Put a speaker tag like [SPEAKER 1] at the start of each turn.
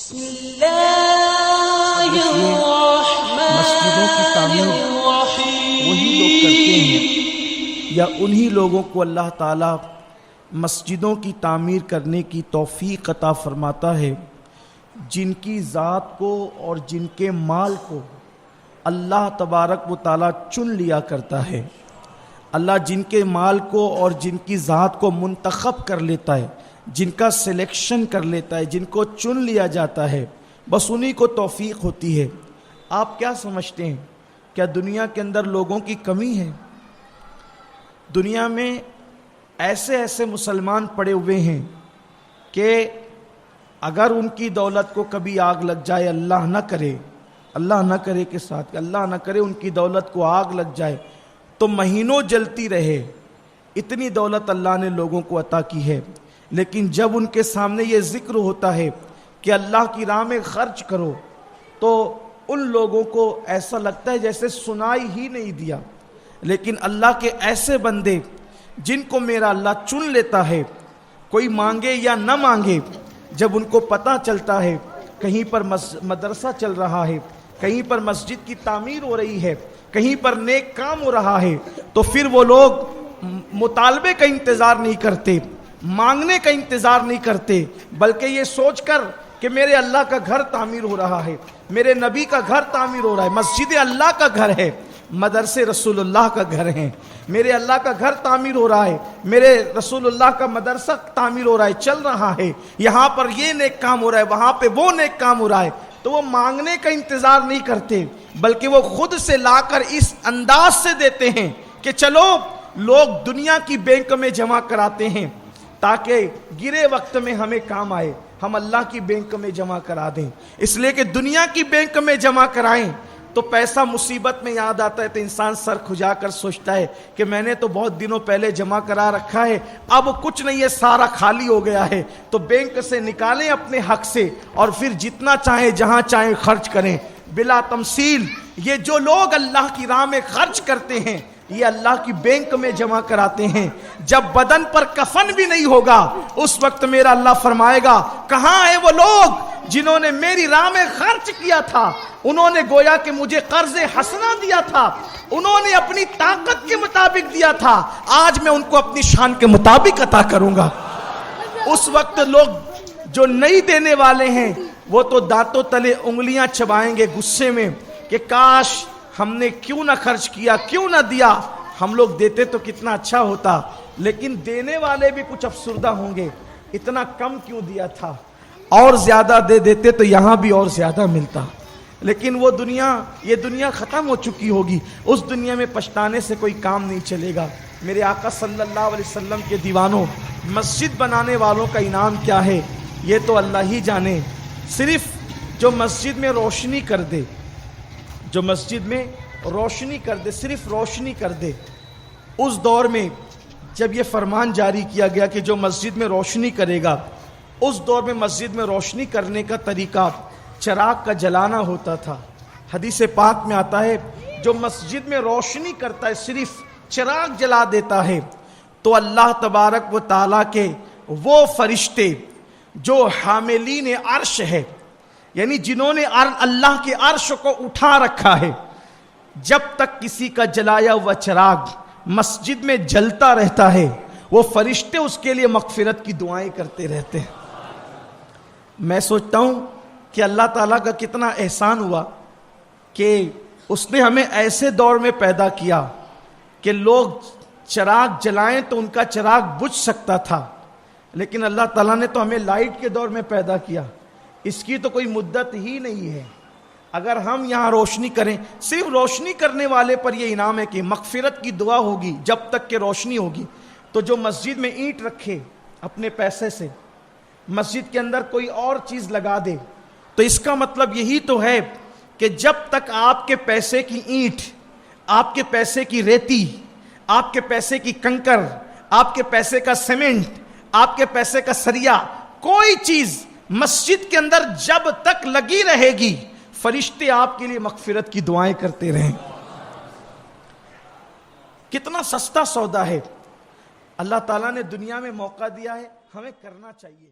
[SPEAKER 1] بسم اللہ
[SPEAKER 2] مسجدوں کی تعمیر وہی لوگ کرتے ہیں یا انہی لوگوں کو اللہ تعالیٰ مسجدوں کی تعمیر کرنے کی توفیق عطا فرماتا ہے جن کی ذات کو اور جن کے مال کو اللہ تبارک و تعالیٰ چن لیا کرتا ہے۔ اللہ جن کے مال کو اور جن کی ذات کو منتخب کر لیتا ہے، جن کا سلیکشن کر لیتا ہے، جن کو چن لیا جاتا ہے، بس انہی کو توفیق ہوتی ہے۔ آپ کیا سمجھتے ہیں؟ کیا دنیا کے اندر لوگوں کی کمی ہے؟ دنیا میں ایسے مسلمان پڑے ہوئے ہیں کہ اگر ان کی دولت کو کبھی آگ لگ جائے، اللہ نہ کرے کے ساتھ اللہ نہ کرے ان کی دولت کو آگ لگ جائے تو مہینوں جلتی رہے، اتنی دولت اللہ نے لوگوں کو عطا کی ہے، لیکن جب ان کے سامنے یہ ذکر ہوتا ہے کہ اللہ کی راہ میں خرچ کرو تو ان لوگوں کو ایسا لگتا ہے جیسے سنائی ہی نہیں دیا۔ لیکن اللہ کے ایسے بندے جن کو میرا اللہ چن لیتا ہے، کوئی مانگے یا نہ مانگے، جب ان کو پتہ چلتا ہے کہیں پر مدرسہ چل رہا ہے، کہیں پر مسجد کی تعمیر ہو رہی ہے، کہیں پر نیک کام ہو رہا ہے، تو پھر وہ لوگ مطالبے کا انتظار نہیں کرتے، مانگنے کا انتظار نہیں کرتے، بلکہ یہ سوچ کر کہ میرے اللہ کا گھر تعمیر ہو رہا ہے، میرے نبی کا گھر تعمیر ہو رہا ہے، مسجد اللہ کا گھر ہے، مدرسے رسول اللہ کا گھر ہے، میرے اللہ کا گھر تعمیر ہو رہا ہے، میرے رسول اللہ کا مدرسہ تعمیر ہو رہا ہے، چل رہا ہے، یہاں پر یہ نیک کام ہو رہا ہے، وہاں پہ وہ نیک کام ہو رہا ہے، تو وہ مانگنے کا انتظار نہیں کرتے، بلکہ وہ خود سے لا کر اس انداز سے دیتے ہیں کہ چلو لوگ دنیا کی بینک میں جمع کراتے ہیں تاکہ گرے وقت میں ہمیں کام آئے، ہم اللہ کی بینک میں جمع کرا دیں، اس لیے کہ دنیا کی بینک میں جمع کرائیں تو پیسہ مصیبت میں یاد آتا ہے تو انسان سر کھجا کر سوچتا ہے کہ میں نے تو بہت دنوں پہلے جمع کرا رکھا ہے، اب کچھ نہیں ہے، سارا خالی ہو گیا ہے، تو بینک سے نکالیں اپنے حق سے اور پھر جتنا چاہیں جہاں چاہیں خرچ کریں۔ بلا تمثیل یہ جو لوگ اللہ کی راہ میں خرچ کرتے ہیں یہ اللہ کی بینک میں جمع کراتے ہیں، جب بدن پر کفن بھی نہیں ہوگا اس وقت میرا اللہ فرمائے گا کہاں ہیں وہ لوگ جنہوں نے میری راہ میں خرچ کیا تھا، انہوں نے گویا کہ مجھے قرض حسنہ دیا تھا، انہوں نے اپنی طاقت کے مطابق دیا تھا، آج میں ان کو اپنی شان کے مطابق عطا کروں گا۔ اس وقت لوگ جو نہیں دینے والے ہیں وہ تو دانتوں تلے انگلیاں چبائیں گے غصے میں کہ کاش ہم نے کیوں نہ خرچ کیا، کیوں نہ دیا، ہم لوگ دیتے تو کتنا اچھا ہوتا، لیکن دینے والے بھی کچھ افسردہ ہوں گے، اتنا کم کیوں دیا تھا، اور زیادہ دے دیتے تو یہاں بھی اور زیادہ ملتا، لیکن وہ یہ دنیا ختم ہو چکی ہوگی، اس دنیا میں پچھتانے سے کوئی کام نہیں چلے گا۔ میرے آقا صلی اللہ علیہ وسلم کے دیوانوں، مسجد بنانے والوں کا انعام کیا ہے یہ تو اللہ ہی جانے۔ صرف جو مسجد میں روشنی کر دے، صرف روشنی کر دے، اس دور میں جب یہ فرمان جاری کیا گیا کہ جو مسجد میں روشنی کرے گا، اس دور میں مسجد میں روشنی کرنے کا طریقہ چراغ کا جلانا ہوتا تھا۔ حدیث پاک میں آتا ہے جو مسجد میں روشنی کرتا ہے، صرف چراغ جلا دیتا ہے، تو اللہ تبارک و تعالیٰ کے وہ فرشتے جو حاملین عرش ہے، یعنی جنہوں نے اللہ کے عرش کو اٹھا رکھا ہے، جب تک کسی کا جلایا ہوا چراغ مسجد میں جلتا رہتا ہے وہ فرشتے اس کے لیے مغفرت کی دعائیں کرتے رہتے ہیں۔ میں سوچتا ہوں کہ اللہ تعالیٰ کا کتنا احسان ہوا کہ اس نے ہمیں ایسے دور میں پیدا کیا کہ لوگ چراغ جلائیں تو ان کا چراغ بجھ سکتا تھا، لیکن اللہ تعالیٰ نے تو ہمیں لائٹ کے دور میں پیدا کیا، اس کی تو کوئی مدت ہی نہیں ہے۔ اگر ہم یہاں روشنی کریں، صرف روشنی کرنے والے پر یہ انعام ہے کہ مغفرت کی دعا ہوگی جب تک کہ روشنی ہوگی۔ تو جو مسجد میں اینٹ رکھے اپنے پیسے سے، مسجد کے اندر کوئی اور چیز لگا دے، تو اس کا مطلب یہی تو ہے کہ جب تک آپ کے پیسے کی اینٹ، آپ کے پیسے کی ریتی، آپ کے پیسے کی کنکر، آپ کے پیسے کا سیمنٹ، آپ کے پیسے کا سریا، کوئی چیز مسجد کے اندر جب تک لگی رہے گی فرشتے آپ کے لیے مغفرت کی دعائیں کرتے رہیں۔ کتنا سستا سودا ہے، اللہ تعالیٰ نے دنیا میں موقع دیا ہے، ہمیں کرنا چاہیے۔